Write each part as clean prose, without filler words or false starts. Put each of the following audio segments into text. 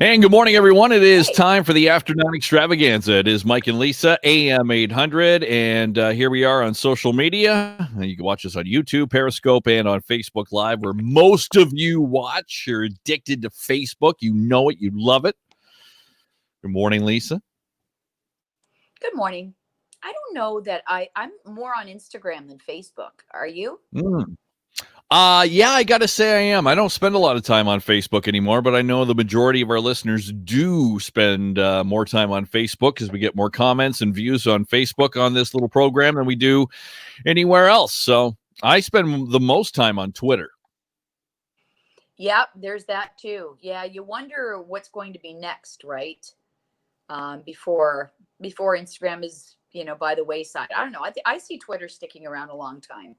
And good morning, everyone. It is Hey, time for the afternoon extravaganza. It is Mike and Lisa AM800, and here we are on social media. You can watch us on YouTube, Periscope, and on Facebook Live, where most of you watch. You're addicted to Facebook. You know it. You love it. Good morning, Lisa. good morning. I don't know that I'm more on Instagram than Facebook. Are you? Mm. Yeah, I got to say I am. I don't spend a lot of time on Facebook anymore, but I know the majority of our listeners do spend more time on Facebook because we get more comments and views on Facebook on this little program than we do anywhere else. So I spend the most time on Twitter. Yep, there's that too. Yeah, you wonder what's going to be next, right? Before Instagram is, by the wayside. I don't know. I see Twitter sticking around a long time.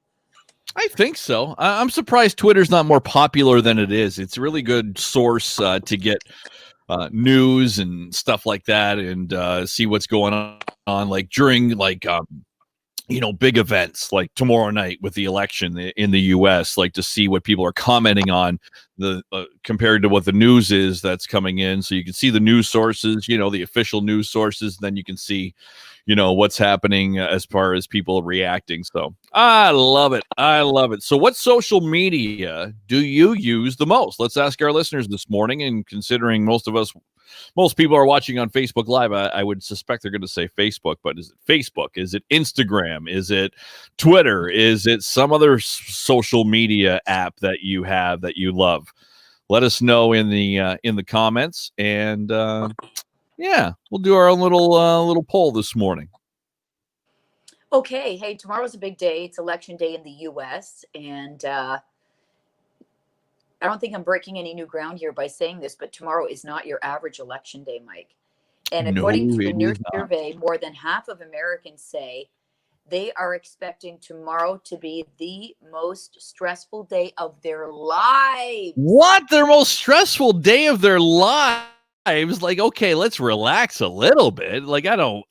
I think so. I'm surprised Twitter's not more popular than it is. It's a really good source to get news and stuff like that, and see what's going on, like during big events like tomorrow night with the election in the US, like to see what people are commenting on the compared to what the news is that's coming in. So you can see the news sources, the official news sources, then you can see, what's happening as far as people reacting. So I love it. I love it. So what social media do you use the most? Let's ask our listeners this morning. And considering most people are watching on Facebook Live, I would suspect they're going to say Facebook, but is it Facebook? Is it Instagram? Is it Twitter? Is it some other social media app that you have that you love? Let us know in the comments, and yeah, we'll do our own little poll this morning. Okay, hey, tomorrow's a big day. It's election day in the US, and I don't think I'm breaking any new ground here by saying this, but tomorrow is not your average election day, Mike. And No, according to a it new is not. survey, more than half of Americans say they are expecting tomorrow to be the most stressful day of their lives. What? Their most stressful day of their lives? Like, okay, let's relax a little bit. Like, I don't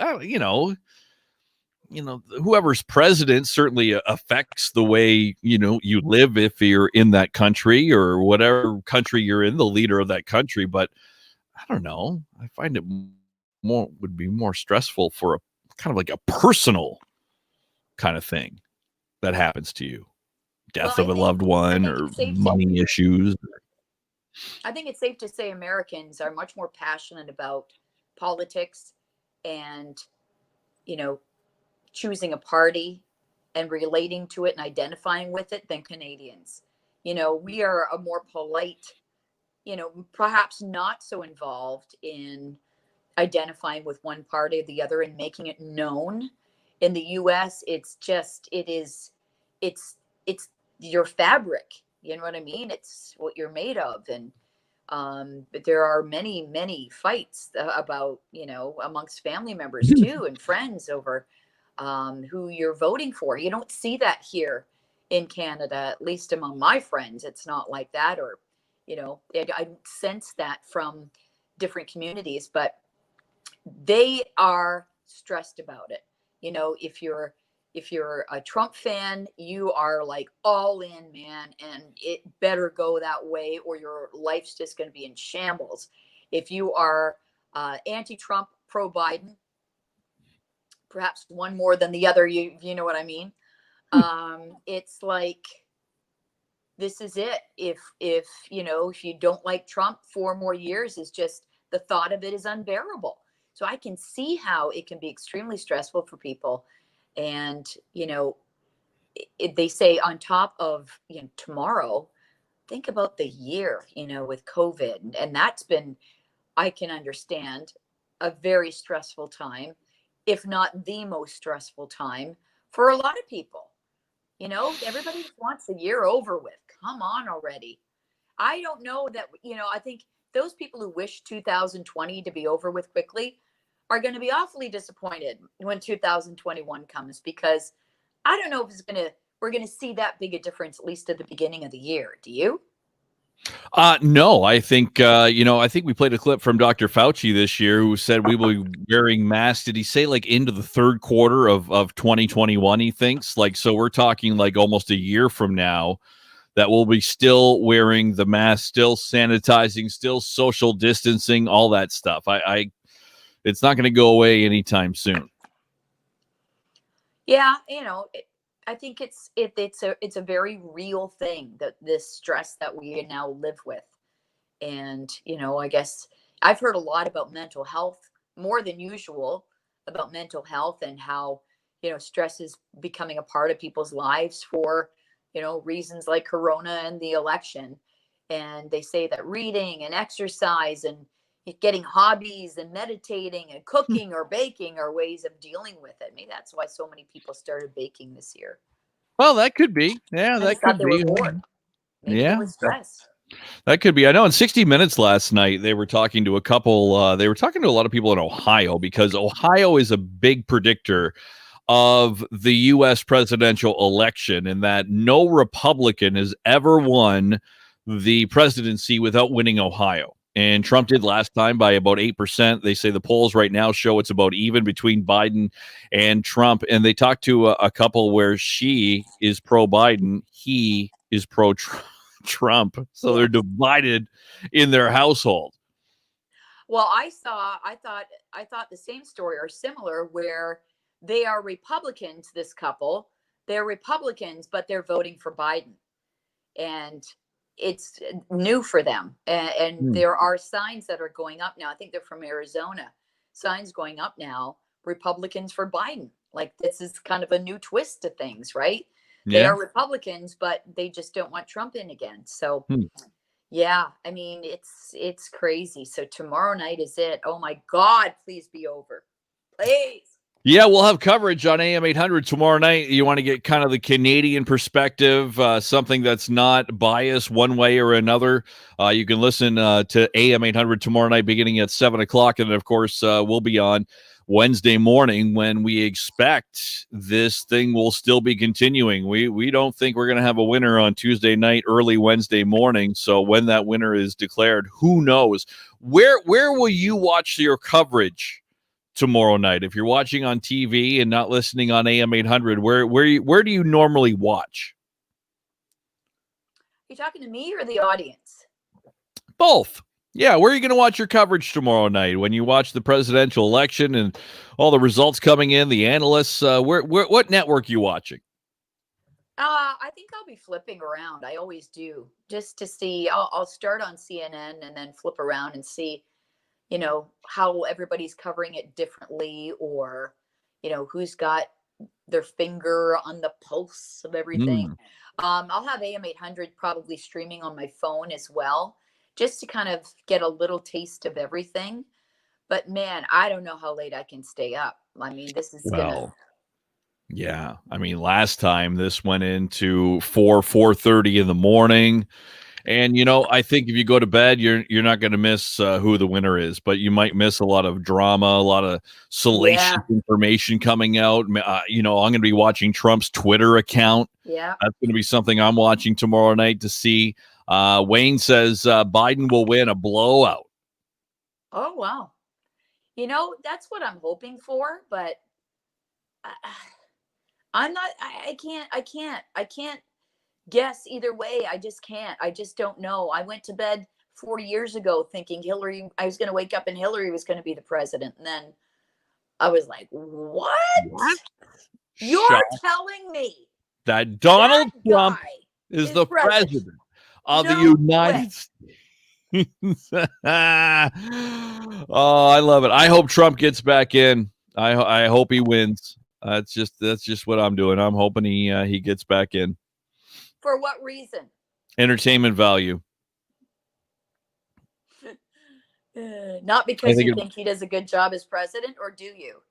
whoever's president certainly affects the way you live if you're in that country or whatever country you're in, the leader of that country. But I don't know, I find it would be more stressful for a kind of like a personal kind of thing that happens to you, Well, death of a loved I one think or it's safe to money issues. I think it's safe to say Americans are much more passionate about politics and, you know, choosing a party and relating to it and identifying with it than Canadians. We are a more polite, perhaps not so involved in identifying with one party or the other and making it known. In the US, it's your fabric. You know what I mean? It's what you're made of. And but there are many fights about, amongst family members too and friends over who you're voting for. You don't see that here in Canada, at least among my friends. It's not like that, or I sense that from different communities, but they are stressed about it. If you're a Trump fan, you are like all in, man, and it better go that way or your life's just going to be in shambles. If you are anti-Trump, pro-Biden, perhaps one more than the other, you know what I mean. It's like, this is it. If you don't like Trump, 4 more years is just, the thought of it is unbearable. So I can see how it can be extremely stressful for people. And they say on top of tomorrow, think about the year, with COVID, and that's been, I can understand, a very stressful time, if not the most stressful time for a lot of people. Everybody just wants the year over with. Come on already. I don't know that, I think those people who wish 2020 to be over with quickly are going to be awfully disappointed when 2021 comes, because I don't know if we're going to see that big a difference, at least at the beginning of the year. Do you? No, I think I think we played a clip from Dr. Fauci this year who said we will be wearing masks. Did he say like into the third quarter of 2021? He thinks, like, so we're talking like almost a year from now that will be still wearing the mask, still sanitizing, still social distancing, all that stuff. It's not going to go away anytime soon. Yeah, I think it's a very real thing, that this stress that we now live with. And I guess I've heard a lot about mental health, more than usual, about mental health, and how stress is becoming a part of people's lives for reasons like corona and the election. And they say that reading and exercise and getting hobbies and meditating and cooking or baking are ways of dealing with it. Maybe that's why so many people started baking this year. Well, that could be. Yeah, Maybe that thought could they were be. bored. Maybe they Yeah, were stressed. that could be. I know in 60 Minutes last night, they were talking to a couple, they were talking to a lot of people in Ohio, because Ohio is a big predictor of the U.S. presidential election, and that no Republican has ever won the presidency without winning Ohio. And Trump did last time by about 8%. They say the polls right now show it's about even between Biden and Trump. And they talked to a couple where she is pro-Biden, he is pro-Trump. So they're divided in their household. Well, I thought the same story or similar, where they are Republicans, this couple. They're Republicans, but they're voting for Biden. And it's new for them. And there are signs that are going up now. I think they're from Arizona. Signs going up now, Republicans for Biden. Like, this is kind of a new twist to things, right? They Yeah. are Republicans, but they just don't want Trump in again. So yeah, I mean, it's crazy. So tomorrow night is it. Oh my God, please be over. Please. Yeah, we'll have coverage on AM800 tomorrow night. You want to get kind of the Canadian perspective, something that's not biased one way or another. You can listen to AM800 tomorrow night beginning at 7 o'clock. And, of course, we'll be on Wednesday morning, when we expect this thing will still be continuing. We don't think we're going to have a winner on Tuesday night, early Wednesday morning. So when that winner is declared, who knows? Where will you watch your coverage tomorrow night? If you're watching on TV and not listening on AM800, where do you normally watch? Are you talking to me or the audience? Both. Yeah, where are you going to watch your coverage tomorrow night when you watch the presidential election and all the results coming in, the analysts? What network are you watching? I think I'll be flipping around. I always do, just to see. I'll start on CNN and then flip around and see how everybody's covering it differently, or who's got their finger on the pulse of everything. I'll have AM800 probably streaming on my phone as well, just to kind of get a little taste of everything. But man, I don't know how late I can stay up. I mean, this is gonna. Yeah, I mean, last time this went into 4:30 in the morning. And, I think if you go to bed, you're not going to miss who the winner is, but you might miss a lot of drama, a lot of salacious information coming out. I'm going to be watching Trump's Twitter account. Yeah. That's going to be something I'm watching tomorrow night to see. Wayne says Biden will win a blowout. Oh, wow. That's what I'm hoping for, but I'm not, I can't guess either way. I just can't. I just don't know. I went to bed 40 years ago thinking I was going to wake up and Hillary was going to be the president. And then I was like, what? You're telling me that Donald Trump is the president of the United States? Oh, I love it. I hope Trump gets back in. I hope he wins. That's just what I'm doing. I'm hoping he gets back in. For what reason? Entertainment value. Not because you think he does a good job as president, or do you?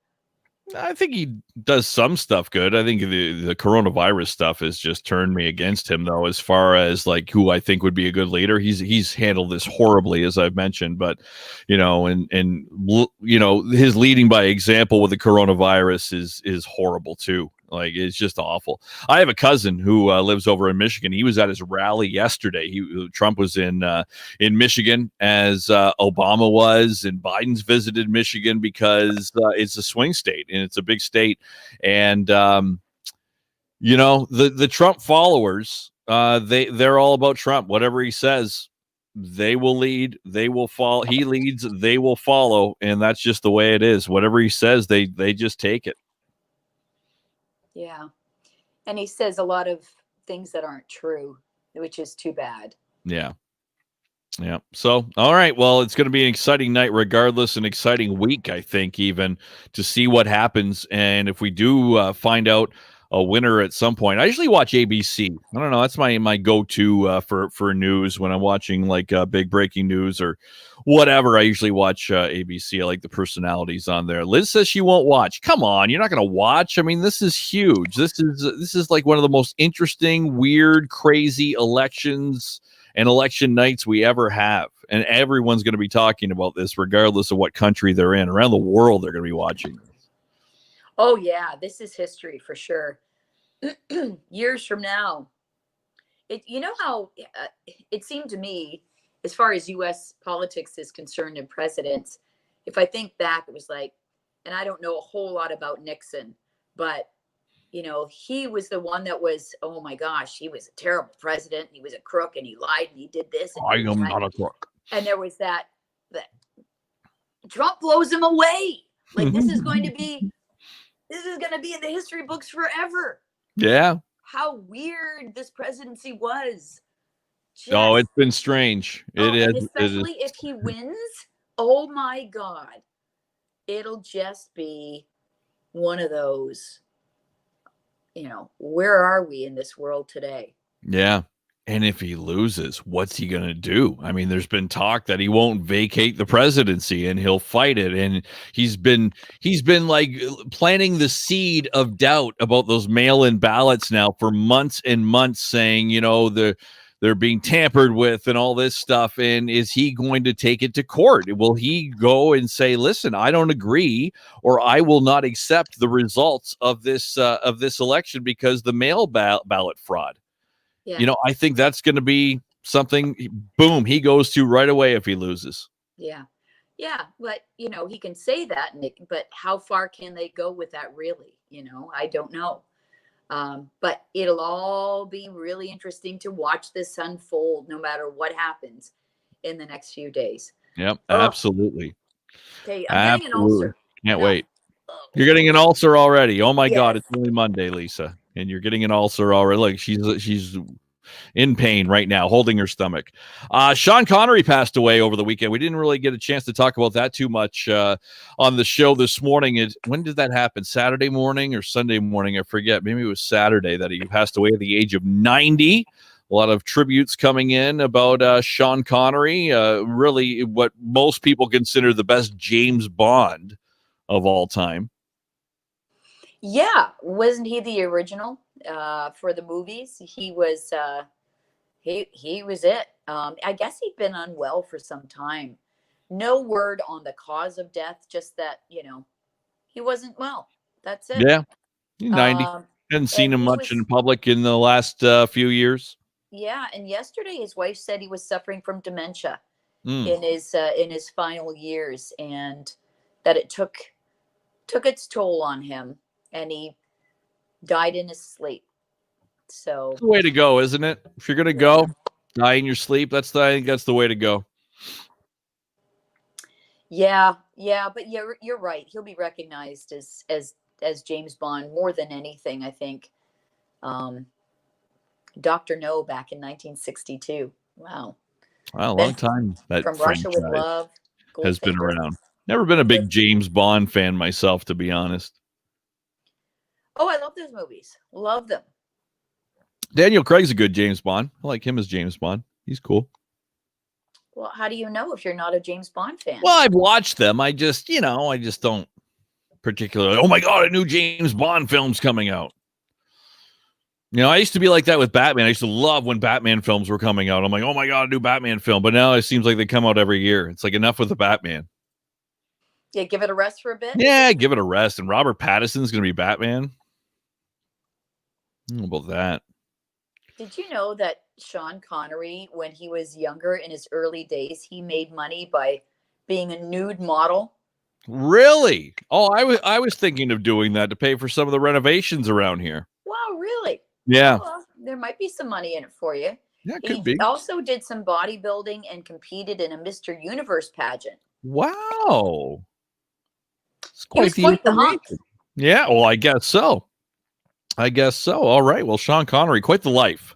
I think he does some stuff good. I think the coronavirus stuff has just turned me against him, though, as far as like who I think would be a good leader. He's handled this horribly, as I've mentioned, but and his leading by example with the coronavirus is horrible too. Like, it's just awful. I have a cousin who lives over in Michigan. He was at his rally yesterday. Trump was in Michigan, as Obama was, and Biden's visited Michigan because it's a swing state and it's a big state. And the Trump followers They're all about Trump. Whatever he says, they will lead. They will follow. He leads. They will follow, and that's just the way it is. Whatever he says, they just take it. Yeah. And he says a lot of things that aren't true, which is too bad. Yeah. Yeah. So, all right. Well, it's going to be an exciting night, regardless, an exciting week, I think, even to see what happens. And if we do find out a winner at some point, I usually watch ABC. I don't know. That's my go-to for news when I'm watching like big breaking news or whatever. I usually watch ABC. I like the personalities on there. Liz says she won't watch. Come on, you're not going to watch. I mean, this is huge. This is like one of the most interesting, weird, crazy elections and election nights we ever have. And everyone's going to be talking about this, regardless of what country they're in. Around the world, they're going to be watching this. Oh, yeah. This is history for sure. Years from now. You know how it seemed to me, as far as U.S. politics is concerned and presidents, if I think back, it was like, and I don't know a whole lot about Nixon, but you know, he was the one that was, oh my gosh, he was a terrible president. He was a crook and he lied and he did this. And I am not a crook. And there was that Trump blows him away. Like this is going to be in the history books forever. Yeah. How weird this presidency was. It's been strange. Especially if he wins. Oh my God. It'll just be one of those. You know, where are we in this world today? Yeah. And if he loses, what's he going to do? I mean, there's been talk that he won't vacate the presidency and he'll fight it. And he's been like planting the seed of doubt about those mail-in ballots now for months and months, saying, you know, they're being tampered with and all this stuff. And is he going to take it to court? Will he go and say, listen, I don't agree, or I will not accept the results of this election because the mail ballot fraud? Yeah. You know, I think that's going to be something, boom, he goes to right away if he loses. Yeah. Yeah. But, you know, he can say that, but how far can they go with that really? You know, I don't know. But it'll all be really interesting to watch this unfold no matter what happens in the next few days. Yep, absolutely. Okay, I'm getting an ulcer. Can't wait. You're getting an ulcer already. Oh my God, it's only Monday, Lisa. And you're getting an ulcer already. Like she's in pain right now, holding her stomach. Sean Connery passed away over the weekend. We didn't really get a chance to talk about that too much on the show this morning. When did that happen? Saturday morning or Sunday morning? I forget. Maybe it was Saturday that he passed away at the age of 90. A lot of tributes coming in about Sean Connery, really what most people consider the best James Bond of all time. Yeah, wasn't he the original for the movies? He was he was it. I guess he'd been unwell for some time. No word on the cause of death, just that, you know, he wasn't well. That's it. Yeah, 90. Hadn't seen him much in public in the last few years. Yeah, and yesterday his wife said he was suffering from dementia in his final years, and that it took its toll on him, and he died in his sleep. So it's the way to go, isn't it? If you're gonna go, die in your sleep. I think that's the way to go. Yeah, but you're right. He'll be recognized as James Bond more than anything, I think. Dr. No back in 1962. Wow, a long time. That From Russia with Love has been around. Never been a big James Bond fan myself, to be honest. Oh, I love those movies. Love them. Daniel Craig's a good James Bond. I like him as James Bond. He's cool. Well, how do you know if you're not a James Bond fan? Well, I've watched them. I just don't particularly, oh my God, a new James Bond film's coming out. You know, I used to be like that with Batman. I used to love when Batman films were coming out. I'm like, oh my God, a new Batman film. But now it seems like they come out every year. It's like enough with the Batman. Yeah, give it a rest for a bit. Yeah, give it a rest. And Robert Pattinson's going to be Batman. I don't know about that. Did you know that Sean Connery, when he was younger in his early days, he made money by being a nude model? Really? Oh, I was thinking of doing that to pay for some of the renovations around here. Wow, really? Yeah. Oh, there might be some money in it for you. Yeah, it could He be. also did some bodybuilding and competed in a Mr. Universe pageant. Wow. It's He quite was the quite the hunk. information. Yeah, well, I guess so. I guess so. All right. Well, Sean Connery, quite the life,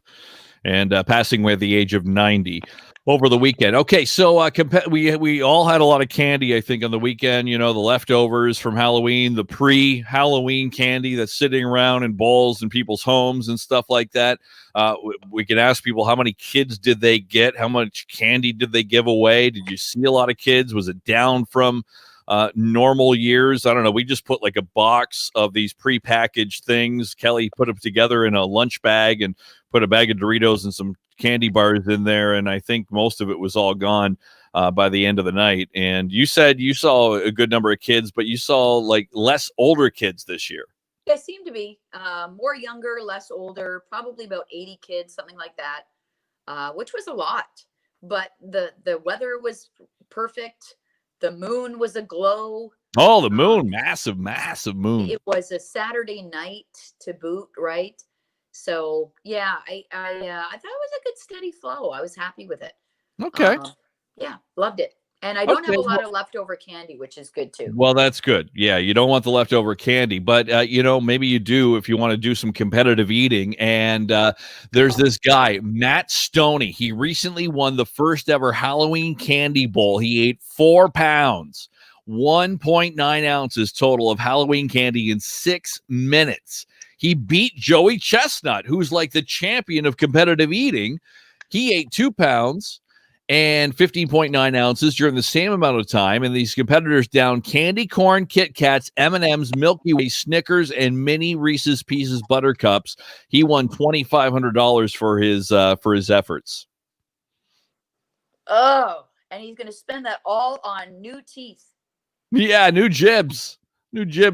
and passing away at the age of 90 over the weekend. Okay, so we all had a lot of candy, I think, on the weekend. You know, the leftovers from Halloween, the pre-Halloween candy that's sitting around in bowls in people's homes and stuff like that. We can ask people, how many kids did they get? How much candy did they give away? Did you see a lot of kids? Was it down from normal years? I don't know. We just put like a box of these pre-packaged things. Kelly put them together in a lunch bag and put a bag of Doritos and some candy bars in there, and I think most of it was all gone by the end of the night. And you said you saw a good number of kids, but you saw like less older kids this year. Yeah, seemed to be more younger, less older, probably about 80 kids, something like that, which was a lot. But the weather was perfect. The moon was aglow. Oh, the moon, massive moon. It was a Saturday night to boot, right? So yeah, I thought it was a good steady flow. I was happy with it. Okay. Yeah, loved it. And I don't have a Okay, lot of leftover candy, which is good too. Well, that's good. Yeah, you don't want the leftover candy, but you know, maybe you do if you want to do some competitive eating. And there's this guy, Matt Stoney. He recently won the first ever Halloween candy bowl. He ate 4 pounds, 1.9 ounces total of Halloween candy in 6 minutes. He beat Joey Chestnut, who's like the champion of competitive eating. He ate 2 pounds and 15.9 ounces during the same amount of time. And these competitors down candy corn, Kit Kats, M&M's, Milky Way, Snickers, and mini Reese's Pieces Buttercups. He won $2,500 for his efforts. Oh, and he's going to spend that all on new teeth. Yeah, new jibs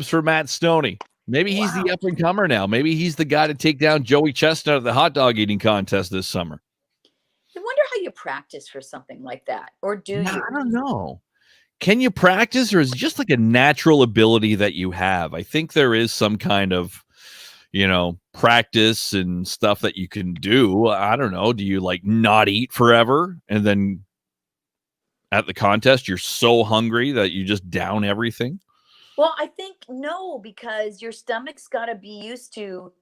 for Matt Stoney. Maybe he's the up and comer now. Maybe he's the guy to take down Joey Chestnut at the hot dog eating contest this summer. I wonder how you practice for something like that, or do you? I don't know. Can you practice, or is it just like a natural ability that you have? I think there is some kind of, you know, practice and stuff that you can do. I don't know. Do you like not eat forever and then at the contest you're so hungry that you just down everything? Well, I think no, because your stomach's got to be used to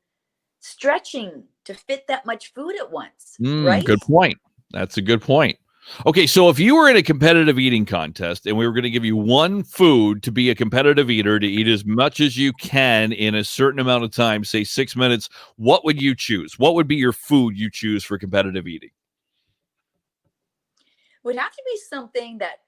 stretching to fit that much food at once, right? Good point. That's a good point. Okay, so if you were in a competitive eating contest and we were going to give you one food to be a competitive eater, to eat as much as you can in a certain amount of time, say 6 minutes, what would you choose? What would be your food you choose for competitive eating? Would have to be something that,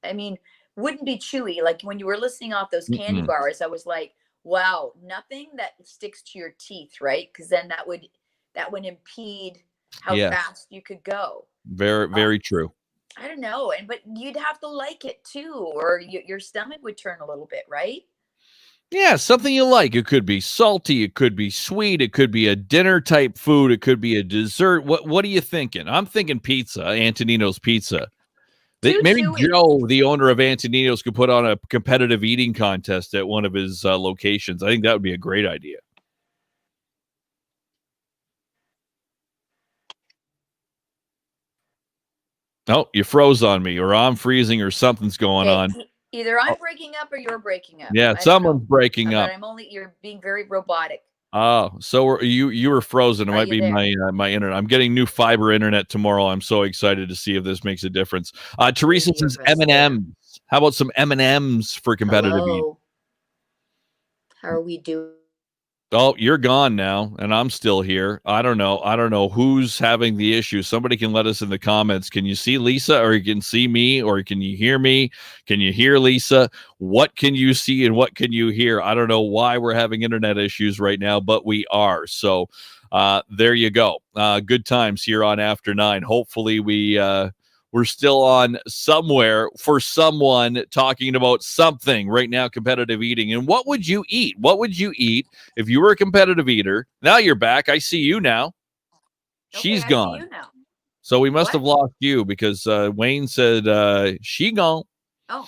I mean, wouldn't be chewy. Like when you were listing off those candy bars, I was like, wow, nothing that sticks to your teeth, right? Because then that would impede how fast you could go. Very true. I don't know, but you'd have to like it too, or your stomach would turn a little bit, right? Yeah, something you like. It could be salty, it could be sweet, it could be a dinner type food, it could be a dessert. What are you thinking? I'm thinking pizza, Antonino's Pizza. Maybe Joe, the owner of Antonino's, could put on a competitive eating contest at one of his locations. I think that would be a great idea. Oh, you froze on me, or I'm freezing, or something's going on. Either I'm breaking up or you're breaking up. Yeah, someone's breaking up. You're being very robotic. Oh, so you were frozen. It might be my internet. I'm getting new fiber internet tomorrow. I'm so excited to see if this makes a difference. Teresa says M&M's. How about some M&M's for competitive eating? How are we doing? Oh, you're gone now, and I'm still here. I don't know who's having the issue. Somebody can let us in the comments. Can you see Lisa, or you can see me, or can you hear me? Can you hear Lisa? What can you see and what can you hear? I don't know why we're having internet issues right now, but we are. So there you go. Good times here on After 9. Hopefully we're still on somewhere for someone talking about something right now, competitive eating. And what would you eat? What would you eat if you were a competitive eater? Now you're back. I see you now. Okay, she's gone. I see you now. So we must have lost you because Wayne said she gone. Oh,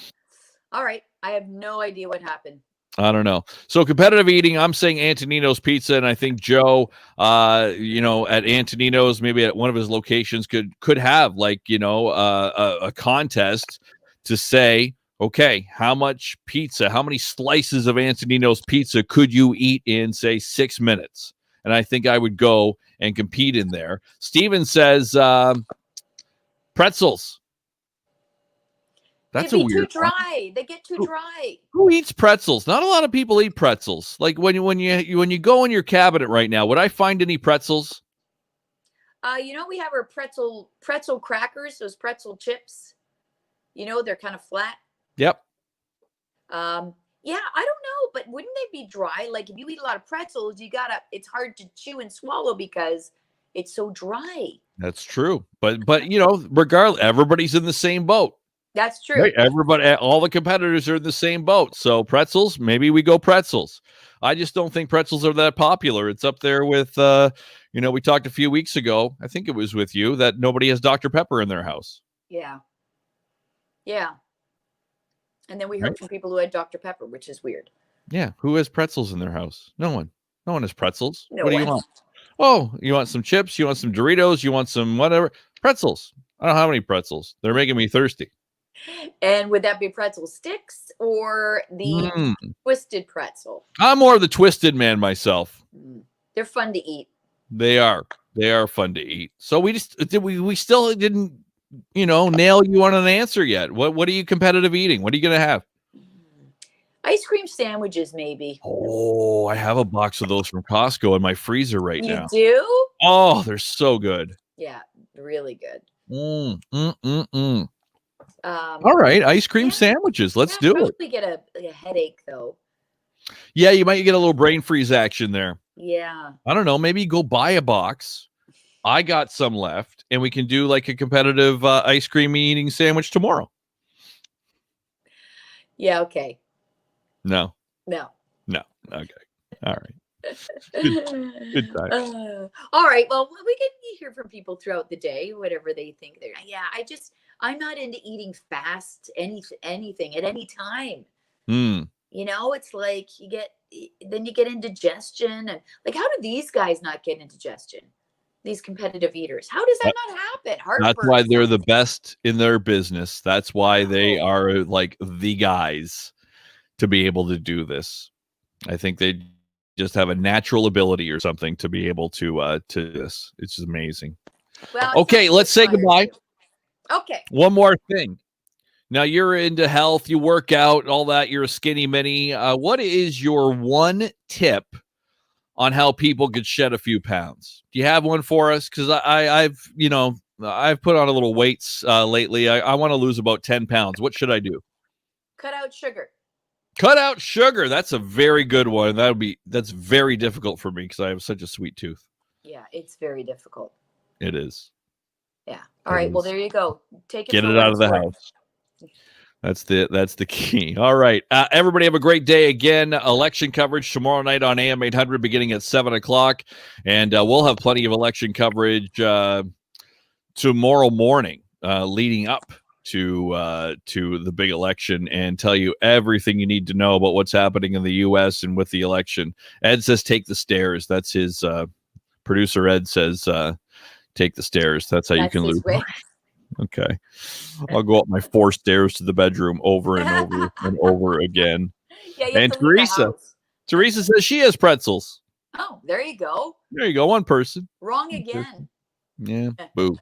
all right. I have no idea what happened. I don't know. So competitive eating, I'm saying Antonino's Pizza, and I think Joe, at Antonino's, maybe at one of his locations, could have like a contest to say, okay, how much pizza, how many slices of Antonino's Pizza could you eat in, say, 6 minutes? And I think I would go and compete in there. Steven says pretzels. That's It'd be a weird too dry. They get too dry. Who eats pretzels? Not a lot of people eat pretzels. Like when you go in your cabinet right now, would I find any pretzels? We have our pretzel crackers, those pretzel chips. They're kind of flat. Yep. Yeah, I don't know, but wouldn't they be dry? Like if you eat a lot of pretzels, it's hard to chew and swallow because it's so dry. That's true. But regardless, everybody's in the same boat. That's true. Right? Everybody, all the competitors are in the same boat. So pretzels, maybe we go pretzels. I just don't think pretzels are that popular. It's up there with, we talked a few weeks ago, I think it was with you, that nobody has Dr. Pepper in their house. Yeah. Yeah. And then we heard from people who had Dr. Pepper, which is weird. Yeah. Who has pretzels in their house? No one. No one has pretzels. No what do you want? Oh, you want some chips? You want some Doritos? You want some whatever? Pretzels. I don't have any pretzels. They're making me thirsty. And would that be pretzel sticks or the twisted pretzel? I'm more of the twisted man myself. They're fun to eat. They are. They are fun to eat. So we still didn't, nail you on an answer yet. What are you competitive eating? What are you going to have? Ice cream sandwiches, maybe. Oh, I have a box of those from Costco in my freezer right now. You do? Oh, they're so good. Yeah, really good. All right, ice cream sandwiches. Let's do it. Probably get a headache though. Yeah, you might get a little brain freeze action there. Yeah. I don't know. Maybe go buy a box. I got some left, and we can do like a competitive ice cream eating sandwich tomorrow. Yeah. Okay. No. Okay. All right. Good time. All right. Well, we can hear from people throughout the day, whatever they think they're. Yeah, I'm not into eating fast, anything at any time. It's like you get indigestion, and like, how do these guys not get indigestion? These competitive eaters, how does that not happen? Heartburn. That's why they're the best in their business. That's why they are like the guys to be able to do this. I think they just have a natural ability or something to be able to this. It's just amazing. Well, okay, let's say goodbye. Okay. One more thing. Now you're into health, you work out, all that. You're a skinny mini. What is your one tip on how people could shed a few pounds? Do you have one for us? Because I've put on a little weights lately. I want to lose about 10 pounds. What should I do? Cut out sugar. Cut out sugar. That's a very good one. That's very difficult for me because I have such a sweet tooth. Yeah, it's very difficult. It is. Yeah. All right. Well, there you go. Get it out of the house. That's the key. All right. Everybody have a great day. Again, election coverage tomorrow night on AM800 beginning at 7:00. And we'll have plenty of election coverage tomorrow morning leading up to the big election and tell you everything you need to know about what's happening in the U.S. and with the election. Ed says take the stairs. That's his producer. Ed says take the stairs. That's how you can lose. Okay. I'll go up my 4 stairs to the bedroom over and over and over again. Yeah, and Teresa says she has pretzels. Oh, there you go. There you go. One person. Wrong again. Yeah. Boo.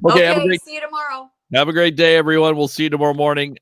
Okay, see you tomorrow. Have a great day, everyone. We'll see you tomorrow morning.